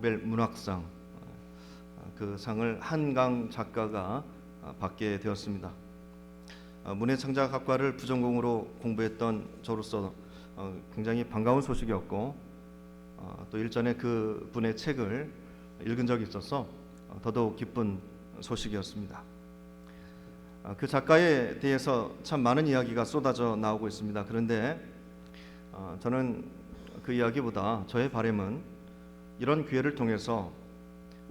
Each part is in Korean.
노벨 문학상, 그 상을 한강 작가가 받게 되었습니다. 문해창작학과를 부전공으로 공부했던 저로서 굉장히 반가운 소식이었고, 또 일전에 그 분의 책을 읽은 적이 있어서 더더욱 기쁜 소식이었습니다. 그 작가에 대해서 참 많은 이야기가 쏟아져 나오고 있습니다. 그런데 저는 그 이야기보다 저의 바람은 이런 기회를 통해서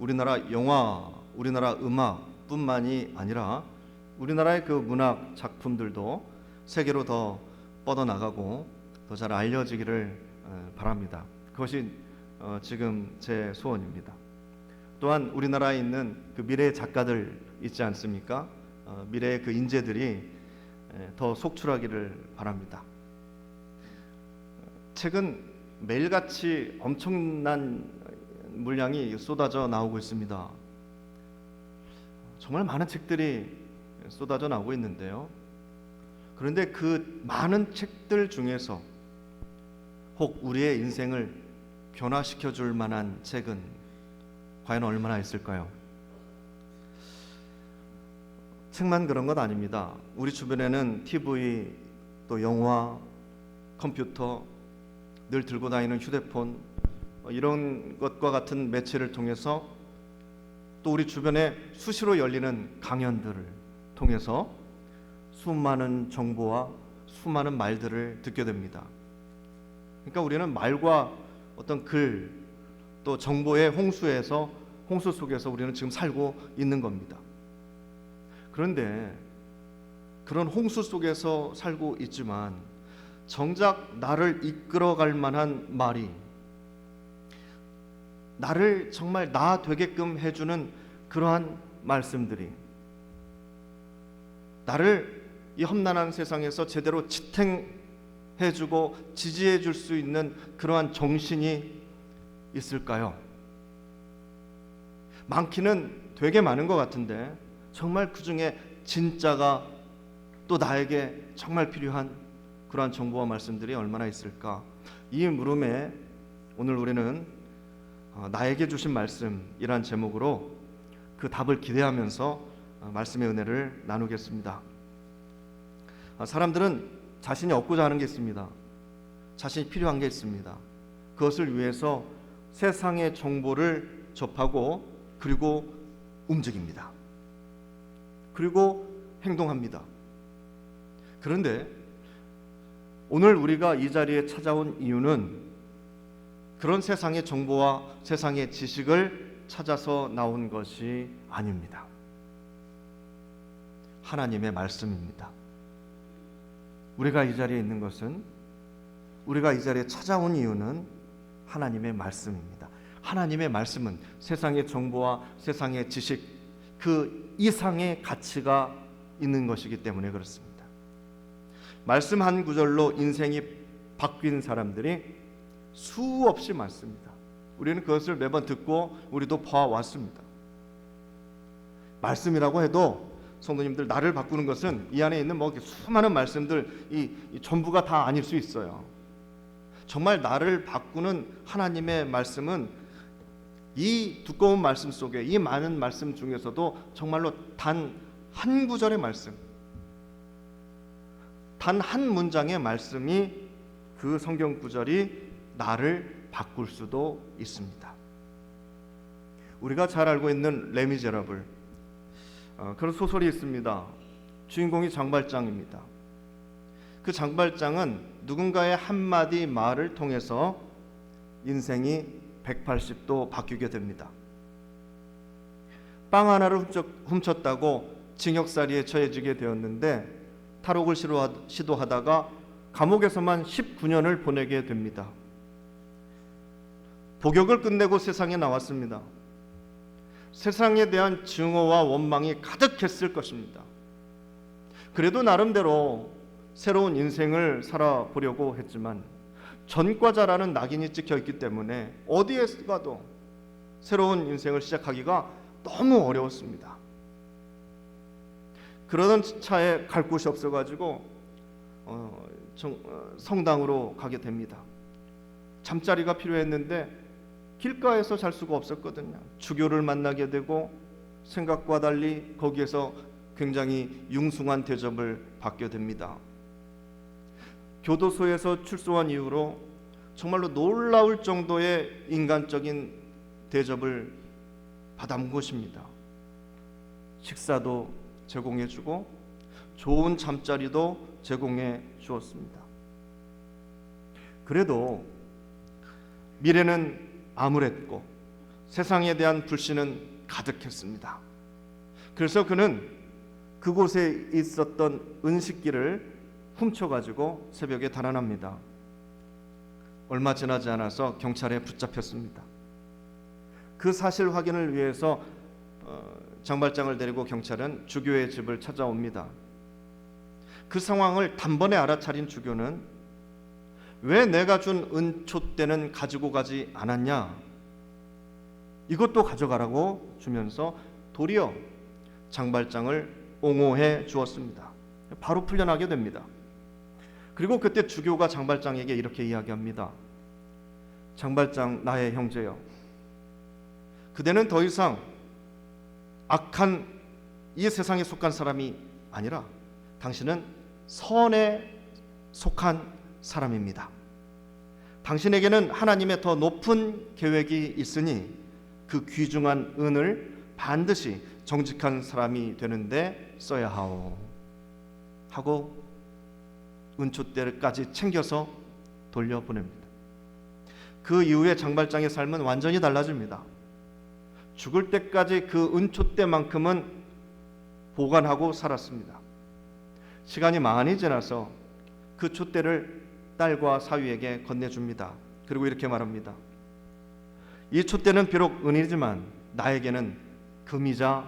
우리나라 영화, 우리나라 음악뿐만이 아니라 우리나라의 그 문학 작품들도 세계로 더 뻗어나가고 더 잘 알려지기를 바랍니다. 그것이 지금 제 소원입니다. 또한 우리나라에 있는 그 미래의 작가들 있지 않습니까? 미래의 그 인재들이 더 속출하기를 바랍니다. 최근 매일같이 엄청난 물량이 쏟아져 나오고 있습니다. 정말 많은 책들이 쏟아져 나오고 있는데요. 그런데 그 많은 책들 중에서 혹 우리의 인생을 변화시켜 줄 만한 책은 과연 얼마나 있을까요? 책만 그런 것 아닙니다. 우리 주변에는 TV, 또 영화, 컴퓨터, 늘 들고 다니는 휴대폰, 이런 것과 같은 매체를 통해서 또 우리 주변에 수시로 열리는 강연들을 통해서 수많은 정보와 수많은 말들을 듣게 됩니다. 그러니까 우리는 말과 어떤 글, 또 정보의 홍수 속에서 우리는 지금 살고 있는 겁니다. 그런데 그런 홍수 속에서 살고 있지만 정작 나를 이끌어갈 만한 말이, 나를 정말 나 되게끔 해주는 그러한 말씀들이, 나를 이 험난한 세상에서 제대로 지탱해주고 지지해줄 수 있는 그러한 정신이 있을까요? 많기는 되게 많은 것 같은데 정말 그 중에 진짜가 또 나에게 정말 필요한 그러한 정보와 말씀들이 얼마나 있을까? 이 물음에 오늘 우리는 나에게 주신 말씀이란 제목으로 그 답을 기대하면서 말씀의 은혜를 나누겠습니다. 사람들은 자신이 얻고자 하는 게 있습니다. 자신이 필요한 게 있습니다. 그것을 위해서 세상의 정보를 접하고 그리고 움직입니다. 그리고 행동합니다. 그런데 오늘 우리가 이 자리에 찾아온 이유는 그런 세상의 정보와 세상의 지식을 찾아서 나온 것이 아닙니다. 하나님의 말씀입니다. 우리가 이 자리에 있는 것은, 우리가 이 자리에 찾아온 이유는 하나님의 말씀입니다. 하나님의 말씀은 세상의 정보와 세상의 지식 그 이상의 가치가 있는 것이기 때문에 그렇습니다. 말씀 한 구절로 인생이 바뀐 사람들이 수없이 많습니다. 우리는 그것을 매번 듣고 우리도 봐왔습니다. 말씀이라고 해도 성도님들, 나를 바꾸는 것은 이 안에 있는 수많은 말씀들 이 전부가 다 아닐 수 있어요. 정말 나를 바꾸는 하나님의 말씀은 이 두꺼운 말씀 속에, 이 많은 말씀 중에서도 정말로 단 한 구절의 말씀, 단 한 문장의 말씀이, 그 성경 구절이 나를 바꿀 수도 있습니다. 우리가 잘 알고 있는 레미제라블, 그런 소설이 있습니다. 주인공이 장발장입니다. 그 장발장은 누군가의 한마디 말을 통해서 인생이 180도 바뀌게 됩니다. 빵 하나를 훔쳤다고 징역살이에 처해지게 되었는데 탈옥을 시도하다가 감옥에서만 19년을 보내게 됩니다. 복역을 끝내고 세상에 나왔습니다. 세상에 대한 증오와 원망이 가득했을 것입니다. 그래도 나름대로 새로운 인생을 살아보려고 했지만 전과자라는 낙인이 찍혀있기 때문에 어디에 가도 새로운 인생을 시작하기가 너무 어려웠습니다. 그러던 차에 갈 곳이 없어가지고 성당으로 가게 됩니다. 잠자리가 필요했는데 길가에서 잘 수가 없었거든요. 주교를 만나게 되고 생각과 달리 거기에서 굉장히 융숭한 대접을 받게 됩니다. 교도소에서 출소한 이후로 정말로 놀라울 정도의 인간적인 대접을 받아온 것입니다. 식사도 제공해주고 좋은 잠자리도 제공해 주었습니다. 그래도 미래는 암울했고 세상에 대한 불신은 가득했습니다. 그래서 그는 그곳에 있었던 은식기를 훔쳐가지고 새벽에 달아납니다. 얼마 지나지 않아서 경찰에 붙잡혔습니다. 그 사실 확인을 위해서 장발장을 데리고 경찰은 주교의 집을 찾아옵니다. 그 상황을 단번에 알아차린 주교는 왜 내가 준 은촛대는 가지고 가지 않았냐? 이것도 가져가라고 주면서 도리어 장발장을 옹호해 주었습니다. 바로 풀려나게 됩니다. 그리고 그때 주교가 장발장에게 이렇게 이야기합니다. 장발장, 나의 형제여, 그대는 더 이상 악한 이 세상에 속한 사람이 아니라 당신은 선에 속한 사람입니다. 당신에게는 하나님의 더 높은 계획이 있으니 그 귀중한 은을 반드시 정직한 사람이 되는데 써야 하오 하고 은촛대까지 챙겨서 돌려보냅니다. 그 이후에 장발장의 삶은 완전히 달라집니다. 죽을 때까지 그 은촛대만큼은 보관하고 살았습니다. 시간이 많이 지나서 그 촛대를 딸과 사위에게 건네줍니다. 그리고 이렇게 말합니다. 이 촛대는 비록 은이지만 나에게는 금이자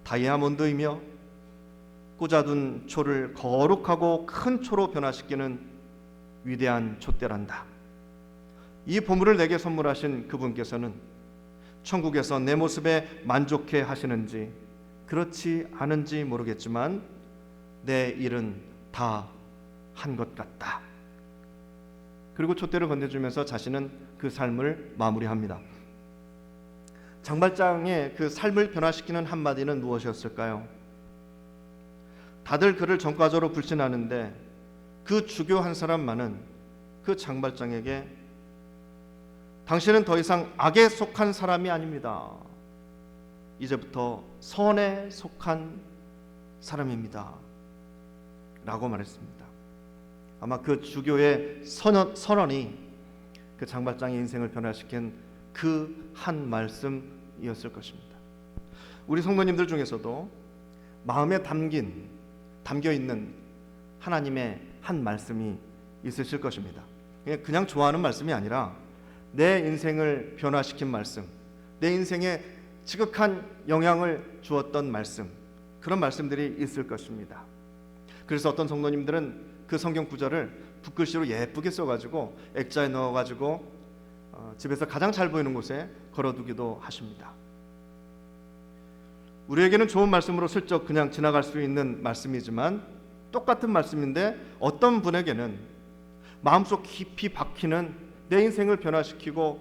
다이아몬드이며 꽂아둔 초를 거룩하고 큰 초로 변화시키는 위대한 촛대란다. 이 보물을 내게 선물하신 그분께서는 천국에서 내 모습에 만족해 하시는지 그렇지 않은지 모르겠지만 내 일은 다 한 것 같다. 그리고 촛대를 건네주면서 자신은 그 삶을 마무리합니다. 장발장의 그 삶을 변화시키는 한마디는 무엇이었을까요? 다들 그를 전과자로 불신하는데 그 주교 한 사람만은 그 장발장에게 당신은 더 이상 악에 속한 사람이 아닙니다. 이제부터 선에 속한 사람입니다. 라고 말했습니다. 아마 그 주교의 선언이 그 장발장의 인생을 변화시킨 그 한 말씀이었을 것입니다. 우리 성도님들 중에서도 마음에 담겨 있는 하나님의 한 말씀이 있으실 것입니다. 그냥 좋아하는 말씀이 아니라 내 인생을 변화시킨 말씀, 내 인생에 지극한 영향을 주었던 말씀, 그런 말씀들이 있을 것입니다. 그래서 어떤 성도님들은 그 성경 구절을 붓글씨로 예쁘게 써가지고 액자에 넣어가지고 집에서 가장 잘 보이는 곳에 걸어두기도 하십니다. 우리에게는 좋은 말씀으로 슬쩍 그냥 지나갈 수 있는 말씀이지만 똑같은 말씀인데 어떤 분에게는 마음속 깊이 박히는 내 인생을 변화시키고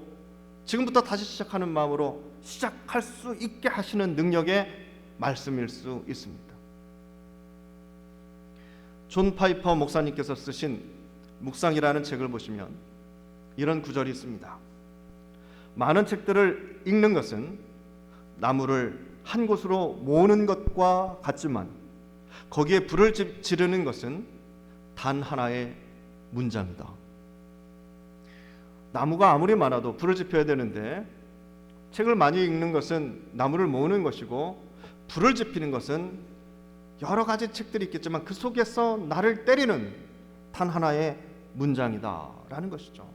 지금부터 다시 시작하는 마음으로 시작할 수 있게 하시는 능력의 말씀일 수 있습니다. 존 파이퍼 목사님께서 쓰신 묵상이라는 책을 보시면 이런 구절이 있습니다. 많은 책들을 읽는 것은 나무를 한 곳으로 모으는 것과 같지만 거기에 불을 지르는 것은 단 하나의 문장이다. 나무가 아무리 많아도 불을 지펴야 되는데 책을 많이 읽는 것은 나무를 모으는 것이고 불을 지피는 것은 여러 가지 책들이 있겠지만 그 속에서 나를 때리는 단 하나의 문장이다 라는 것이죠.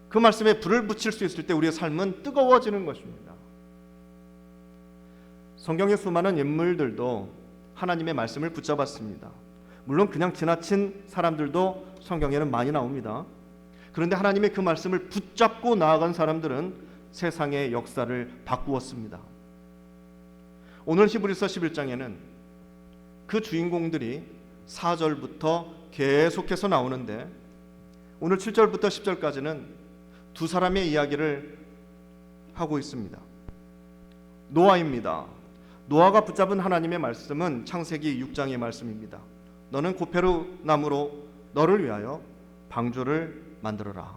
그 말씀에 불을 붙일 수 있을 때 우리의 삶은 뜨거워지는 것입니다. 성경의 수많은 인물들도 하나님의 말씀을 붙잡았습니다. 물론 그냥 지나친 사람들도 성경에는 많이 나옵니다. 그런데 하나님의 그 말씀을 붙잡고 나아간 사람들은 세상의 역사를 바꾸었습니다. 오늘 히브리서 11장에는 그 주인공들이 4절부터 계속해서 나오는데 오늘 7절부터 10절까지는 두 사람의 이야기를 하고 있습니다. 노아입니다. 노아가 붙잡은 하나님의 말씀은 창세기 6장의 말씀입니다. 너는 고페루 나무로 너를 위하여 방주를 만들어라.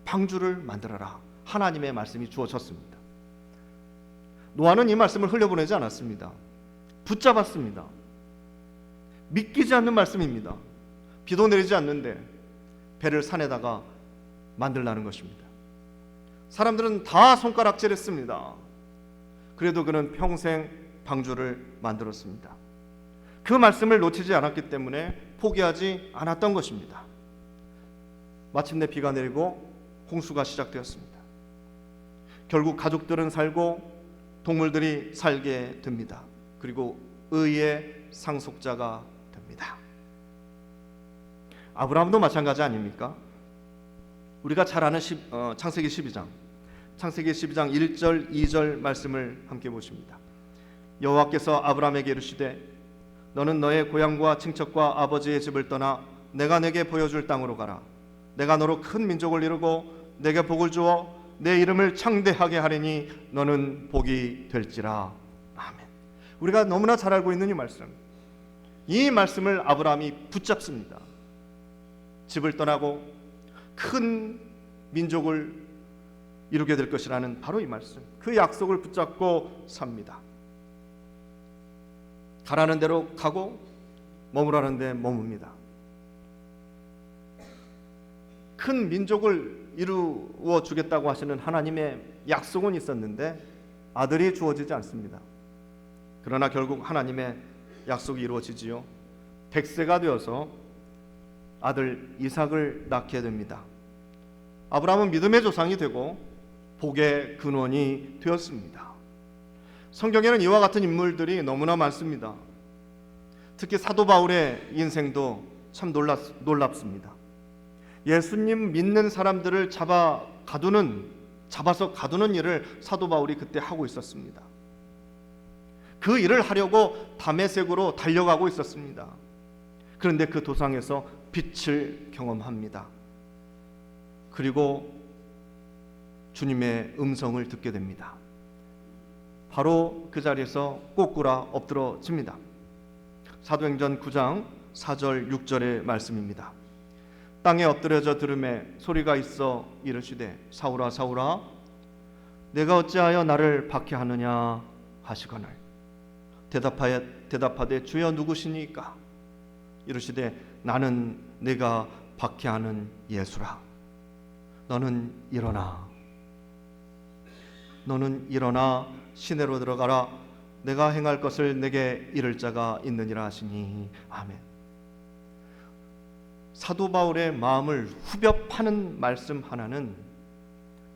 방주를 만들어라. 하나님의 말씀이 주어졌습니다. 노아는 이 말씀을 흘려보내지 않았습니다. 붙잡았습니다. 믿기지 않는 말씀입니다. 비도 내리지 않는데 배를 산에다가 만들라는 것입니다. 사람들은 다 손가락질했습니다. 그래도 그는 평생 방주를 만들었습니다. 그 말씀을 놓치지 않았기 때문에 포기하지 않았던 것입니다. 마침내 비가 내리고 홍수가 시작되었습니다. 결국 가족들은 살고 동물들이 살게 됩니다. 그리고 의의 상속자가 됩니다. 아브라함도 마찬가지 아닙니까? 우리가 잘 아는 창세기 12장 1절 2절 말씀을 함께 보십니다. 여호와께서 아브라함에게 이르시되 너는 너의 고향과 친척과 아버지의 집을 떠나 내가 내게 보여줄 땅으로 가라. 내가 너로 큰 민족을 이루고 내게 복을 주어 내 이름을 창대하게 하리니 너는 복이 될지라. 아멘. 우리가 너무나 잘 알고 있는 이 말씀을 아브라함이 붙잡습니다. 집을 떠나고 큰 민족을 이루게 될 것이라는 바로 이 말씀, 그 약속을 붙잡고 삽니다. 가라는 대로 가고 머무라는 데 머뭅니다. 큰 민족을 이루어 주겠다고 하시는 하나님의 약속은 있었는데 아들이 주어지지 않습니다. 그러나 결국 하나님의 약속이 이루어지지요. 100세가 되어서 아들 이삭을 낳게 됩니다. 아브라함은 믿음의 조상이 되고 복의 근원이 되었습니다. 성경에는 이와 같은 인물들이 너무나 많습니다. 특히 사도 바울의 인생도 참 놀랍습니다. 예수님 믿는 사람들을 잡아서 가두는 일을 사도 바울이 그때 하고 있었습니다. 그 일을 하려고 다메섹으로 달려가고 있었습니다. 그런데 그 도상에서 빛을 경험합니다. 그리고 주님의 음성을 듣게 됩니다. 바로 그 자리에서 꼬꾸라 엎드러집니다. 사도행전 9장 4절 6절의 말씀입니다. 땅에 엎드려져 들음에 소리가 있어 이르시되 사울아 사울아 내가 어찌하여 나를 박해하느냐 하시거늘 대답하되 주여 누구시니까 이르시되 나는 내가 박해하는 예수라. 너는 일어나 시내로 들어가라. 내가 행할 것을 내게 이를 자가 있느니라 하시니. 아멘. 사도 바울의 마음을 후벼 파는 말씀 하나는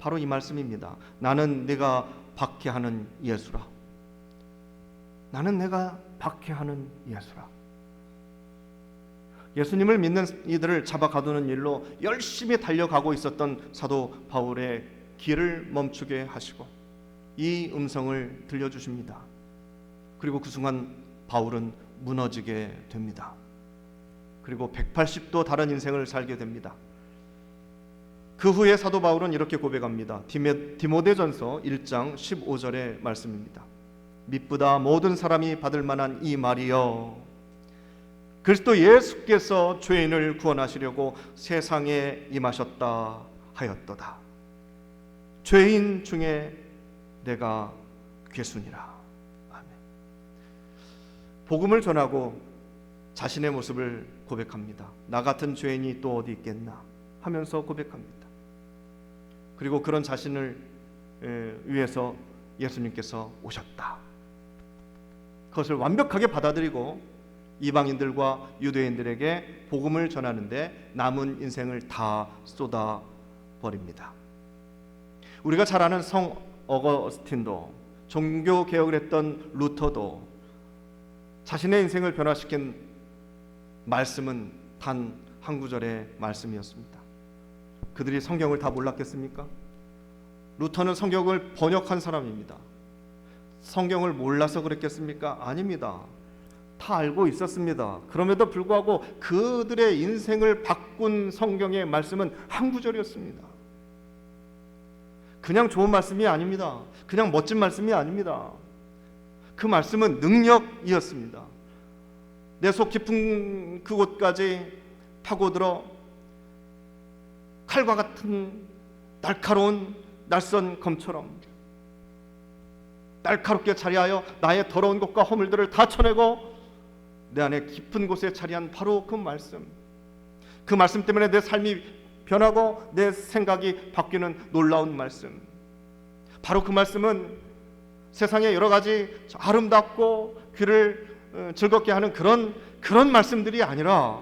바로 이 말씀입니다. 나는 내가 박해하는 예수라. 나는 내가 박해하는 예수라. 예수님을 믿는 이들을 잡아 가두는 일로 열심히 달려가고 있었던 사도 바울의 길을 멈추게 하시고 이 음성을 들려주십니다. 그리고 그 순간 바울은 무너지게 됩니다. 그리고 180도 다른 인생을 살게 됩니다. 그 후에 사도 바울은 이렇게 고백합니다. 디모데전서 1장 15절의 말씀입니다. 미쁘다 모든 사람이 받을 만한 이 말이여 그리스도 예수께서 죄인을 구원하시려고 세상에 임하셨다 하였도다. 죄인 중에 내가 괴순이라. 아멘. 복음을 전하고 자신의 모습을 고백합니다. 나 같은 죄인이 또 어디 있겠나 하면서 고백합니다. 그리고 그런 자신을 위해서 예수님께서 오셨다. 그것을 완벽하게 받아들이고 이방인들과 유대인들에게 복음을 전하는데 남은 인생을 다 쏟아버립니다. 우리가 잘 아는 성 어거스틴도, 종교개혁을 했던 루터도 자신의 인생을 변화시킨 말씀은 단 한 구절의 말씀이었습니다. 그들이 성경을 다 몰랐겠습니까? 루터는 성경을 번역한 사람입니다. 성경을 몰라서 그랬겠습니까? 아닙니다. 다 알고 있었습니다. 그럼에도 불구하고 그들의 인생을 바꾼 성경의 말씀은 한 구절이었습니다. 그냥 좋은 말씀이 아닙니다. 그냥 멋진 말씀이 아닙니다. 그 말씀은 능력이었습니다. 내 속 깊은 그곳까지 파고들어 칼과 같은 날카로운 낯선 검처럼 날카롭게 자리하여 나의 더러운 것과 허물들을 다 쳐내고 내 안에 깊은 곳에 자리한 바로 그 말씀. 그 말씀 때문에 내 삶이 변하고 내 생각이 바뀌는 놀라운 말씀. 바로 그 말씀은 세상에 여러 가지 아름답고 귀를 즐겁게 하는 그런 말씀들이 아니라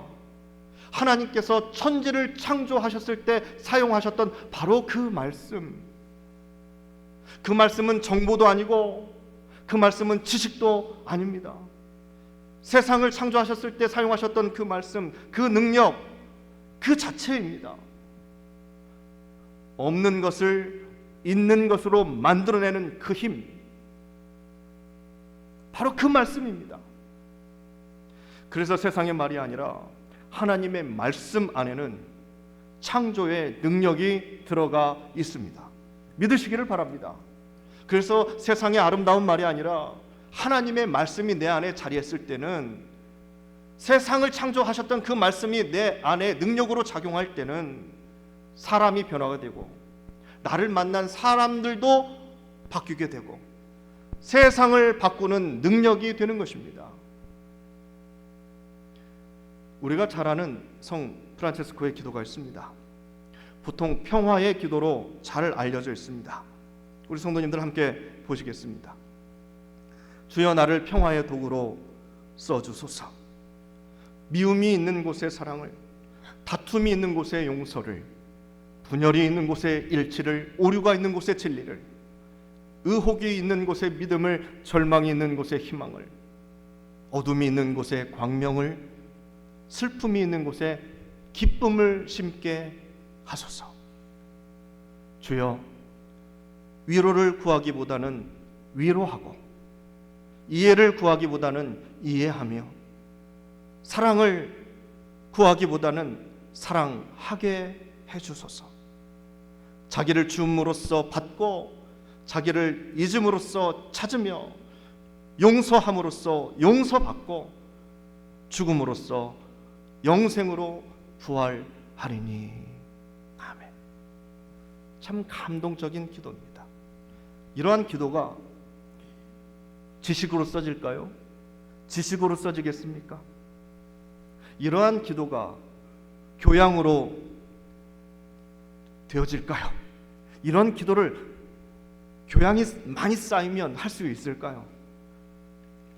하나님께서 천지를 창조하셨을 때 사용하셨던 바로 그 말씀. 그 말씀은 정보도 아니고 그 말씀은 지식도 아닙니다. 세상을 창조하셨을 때 사용하셨던 그 말씀, 그 능력 그 자체입니다. 없는 것을 있는 것으로 만들어내는 그 힘, 바로 그 말씀입니다. 그래서 세상의 말이 아니라 하나님의 말씀 안에는 창조의 능력이 들어가 있습니다. 믿으시기를 바랍니다. 그래서 세상의 아름다운 말이 아니라 하나님의 말씀이 내 안에 자리했을 때는, 세상을 창조하셨던 그 말씀이 내 안에 능력으로 작용할 때는 사람이 변화가 되고 나를 만난 사람들도 바뀌게 되고 세상을 바꾸는 능력이 되는 것입니다. 우리가 잘 아는 성 프란체스코의 기도가 있습니다. 보통 평화의 기도로 잘 알려져 있습니다. 우리 성도님들 함께 보시겠습니다. 주여 나를 평화의 도구로 써주소서. 미움이 있는 곳에 사랑을, 다툼이 있는 곳에 용서를, 분열이 있는 곳에 일치를, 오류가 있는 곳에 진리를, 의혹이 있는 곳에 믿음을, 절망이 있는 곳에 희망을, 어둠이 있는 곳에 광명을, 슬픔이 있는 곳에 기쁨을 심게 하소서. 주여, 위로를 구하기보다는 위로하고 이해를 구하기보다는 이해하며 사랑을 구하기보다는 사랑하게 해주소서. 자기를 주음으로써 받고 자기를 잊음으로써 찾으며 용서함으로써 용서받고 죽음으로써 영생으로 부활하리니. 아멘. 참 감동적인 기도입니다. 이러한 기도가 지식으로 써질까요? 지식으로 써지겠습니까? 이러한 기도가 교양으로 되어질까요? 이런 기도를 교양이 많이 쌓이면 할 수 있을까요?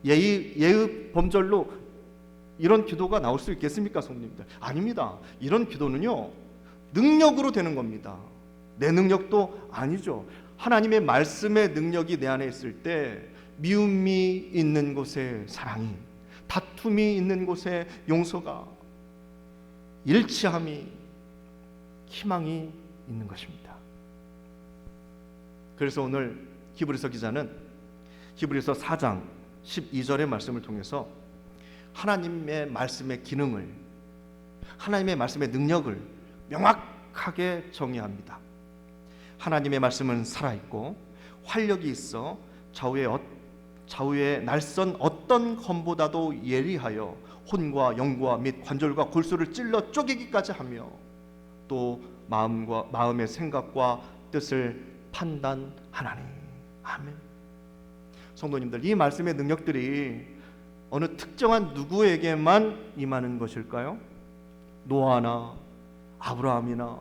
예의 범절로 이런 기도가 나올 수 있겠습니까, 성도님들? 아닙니다. 이런 기도는요, 능력으로 되는 겁니다. 내 능력도 아니죠. 하나님의 말씀의 능력이 내 안에 있을 때 미움이 있는 곳에 사랑이, 다툼이 있는 곳에 용서가, 일치함이, 희망이 있는 것입니다. 그래서 오늘 히브리서 기자는 히브리서 4장 12절의 말씀을 통해서 하나님의 말씀의 기능을, 하나님의 말씀의 능력을 명확하게 정의합니다. 하나님의 말씀은 살아있고 활력이 있어 좌우의 날선 어떤 검보다도 예리하여 혼과 영과 및 관절과 골수를 찔러 쪼개기까지 하며 또 마음의 생각과 뜻을 판단하나니. 아멘. 성도님들, 이 말씀의 능력들이 어느 특정한 누구에게만 임하는 것일까요? 노아나 아브라함이나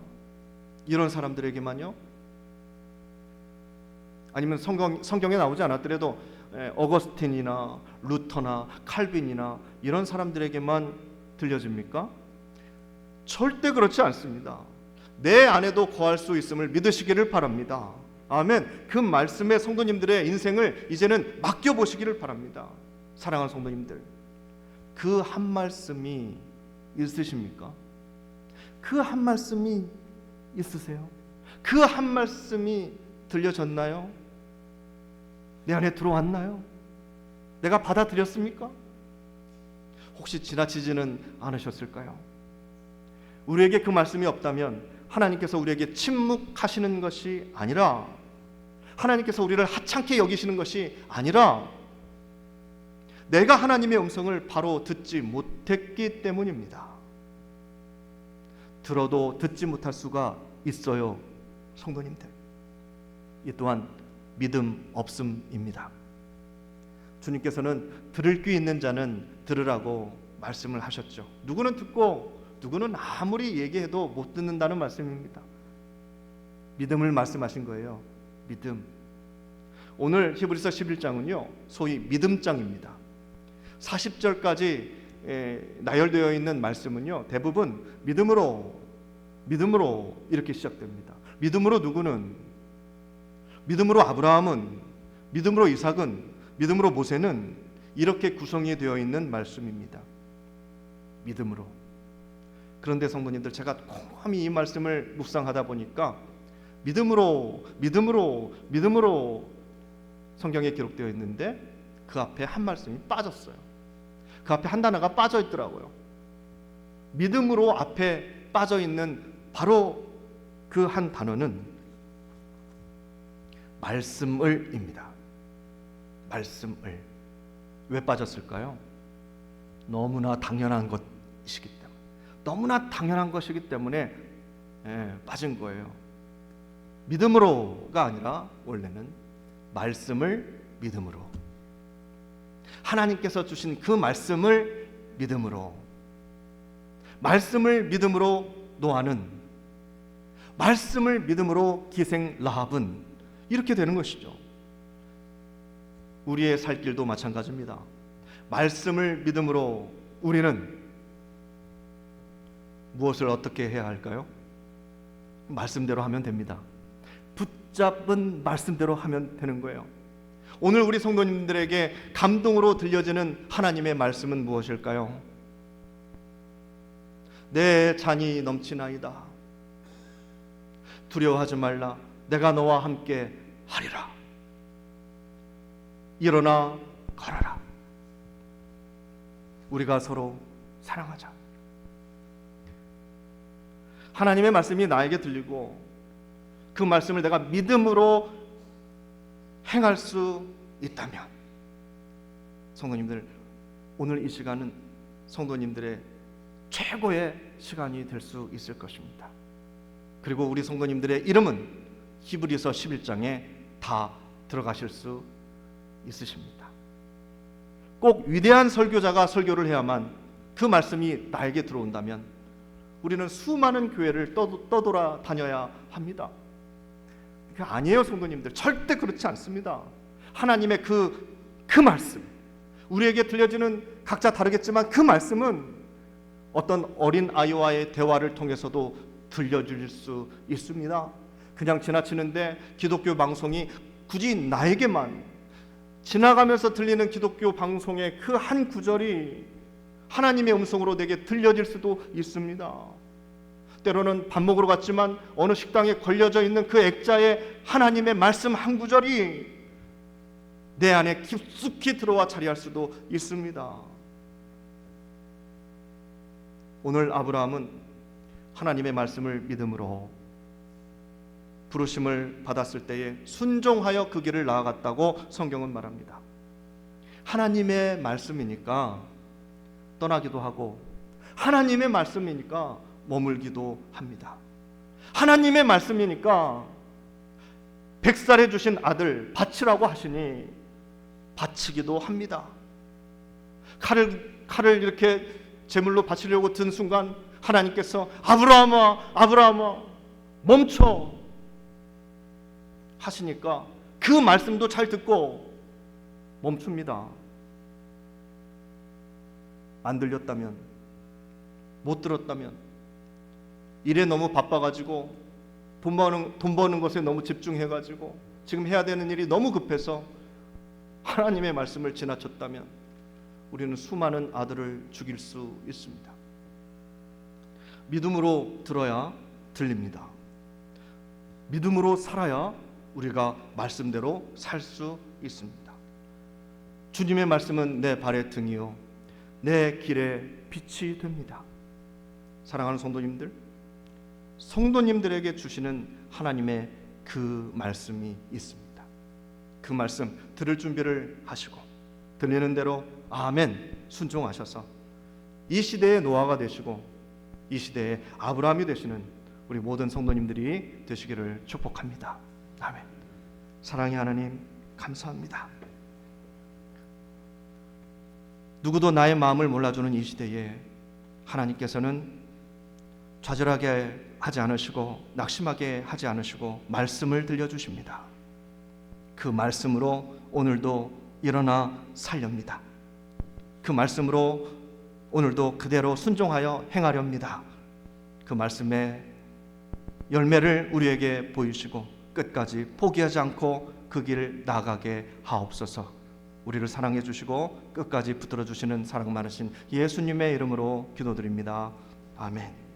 이런 사람들에게만요? 아니면 성경에 나오지 않았더라도 어거스틴이나 루터나 칼빈이나 이런 사람들에게만 들려집니까? 절대 그렇지 않습니다. 내 안에도 거할 수 있음을 믿으시기를 바랍니다. 아멘. 그 말씀에 성도님들의 인생을 이제는 맡겨보시기를 바랍니다. 사랑하는 성도님들, 그 한 말씀이 있으십니까? 그 한 말씀이 있으세요? 그 한 말씀이 들려졌나요? 내 안에 들어왔나요? 내가 받아들였습니까? 혹시 지나치지는 않으셨을까요? 우리에게 그 말씀이 없다면 하나님께서 우리에게 침묵하시는 것이 아니라, 하나님께서 우리를 하찮게 여기시는 것이 아니라, 내가 하나님의 음성을 바로 듣지 못했기 때문입니다. 들어도 듣지 못할 수가 있어요, 성도님들. 이 또한 믿음 없음입니다. 주님께서는 들을 귀 있는 자는 들으라고 말씀을 하셨죠. 누구는 듣고 누구는 아무리 얘기해도 못 듣는다는 말씀입니다. 믿음을 말씀하신 거예요. 믿음. 오늘 히브리서 11장은요 소위 믿음장입니다. 40절까지 나열되어 있는 말씀은요 대부분 믿음으로 이렇게 시작됩니다. 믿음으로 누구는, 믿음으로 아브라함은, 믿음으로 이삭은, 믿음으로 모세는, 이렇게 구성이 되어 있는 말씀입니다. 믿음으로. 그런데 성도님들, 제가 곰곰이 이 말씀을 묵상하다 보니까 믿음으로 성경에 기록되어 있는데 그 앞에 한 말씀이 빠졌어요. 그 앞에 한 단어가 빠져 있더라고요. 믿음으로 앞에 빠져 있는 바로 그 한 단어는 말씀을입니다. 말씀을. 왜 빠졌을까요? 너무나 당연한 것이기 때문에, 너무나 당연한 것이기 때문에 빠진 거예요. 믿음으로가 아니라 원래는 말씀을 믿음으로, 하나님께서 주신 그 말씀을 믿음으로, 말씀을 믿음으로 노아는, 말씀을 믿음으로 기생 라합은 이렇게 되는 것이죠. 우리의 살 길도 마찬가지입니다. 말씀을 믿음으로 우리는 무엇을 어떻게 해야 할까요? 말씀대로 하면 됩니다. 붙잡은 말씀대로 하면 되는 거예요. 오늘 우리 성도님들에게 감동으로 들려지는 하나님의 말씀은 무엇일까요? 내 잔이 넘치나이다. 두려워하지 말라. 내가 너와 함께 하리라. 일어나 걸어라. 우리가 서로 사랑하자. 하나님의 말씀이 나에게 들리고 그 말씀을 내가 믿음으로 행할 수 있다면, 성도님들, 오늘 이 시간은 성도님들의 최고의 시간이 될 수 있을 것입니다. 그리고 우리 성도님들의 이름은 히브리서 11장에 다 들어가실 수 있으십니다. 꼭 위대한 설교자가 설교를 해야만 그 말씀이 나에게 들어온다면 우리는 수많은 교회를 떠돌아 다녀야 합니다. 아니에요, 성도님들. 절대 그렇지 않습니다. 하나님의 그 말씀, 우리에게 들려지는 각자 다르겠지만 그 말씀은 어떤 어린 아이와의 대화를 통해서도 들려줄 수 있습니다. 그냥 지나치는데 기독교 방송이 굳이 나에게만, 지나가면서 들리는 기독교 방송의 그 한 구절이 하나님의 음성으로 내게 들려질 수도 있습니다. 때로는 밥 먹으러 갔지만 어느 식당에 걸려져 있는 그 액자에 하나님의 말씀 한 구절이 내 안에 깊숙이 들어와 자리할 수도 있습니다. 오늘 아브라함은 하나님의 말씀을 믿음으로 부르심을 받았을 때에 순종하여 그 길을 나아갔다고 성경은 말합니다. 하나님의 말씀이니까 떠나기도 하고, 하나님의 말씀이니까 머물기도 합니다. 하나님의 말씀이니까 100살에 주신 아들 바치라고 하시니 바치기도 합니다. 칼을 이렇게 제물로 바치려고 든 순간 하나님께서 아브라함아, 아브라함아, 멈춰 하시니까 그 말씀도 잘 듣고 멈춥니다. 안 들렸다면, 못 들었다면, 일에 너무 바빠가지고 돈 버는 것에 너무 집중해가지고 지금 해야 되는 일이 너무 급해서 하나님의 말씀을 지나쳤다면 우리는 수많은 아들을 죽일 수 있습니다. 믿음으로 들어야 들립니다. 믿음으로 살아야 우리가 말씀대로 살 수 있습니다. 주님의 말씀은 내 발의 등이요 내 길의 빛이 됩니다. 사랑하는 성도님들, 성도님들에게 주시는 하나님의 그 말씀이 있습니다. 그 말씀 들을 준비를 하시고 들리는 대로 아멘 순종하셔서 이 시대의 노아가 되시고 이 시대의 아브라함이 되시는 우리 모든 성도님들이 되시기를 축복합니다. 아멘. 사랑의 하나님 감사합니다. 누구도 나의 마음을 몰라주는 이 시대에 하나님께서는 좌절하게 하지 않으시고 낙심하게 하지 않으시고 말씀을 들려주십니다. 그 말씀으로 오늘도 일어나 살렵니다. 그 말씀으로 오늘도 그대로 순종하여 행하렵니다. 그 말씀의 열매를 우리에게 보이시고 끝까지 포기하지 않고 그 길 나아가게 하옵소서. 우리를 사랑해 주시고 끝까지 붙들어 주시는 사랑 많으신 예수님의 이름으로 기도드립니다. 아멘.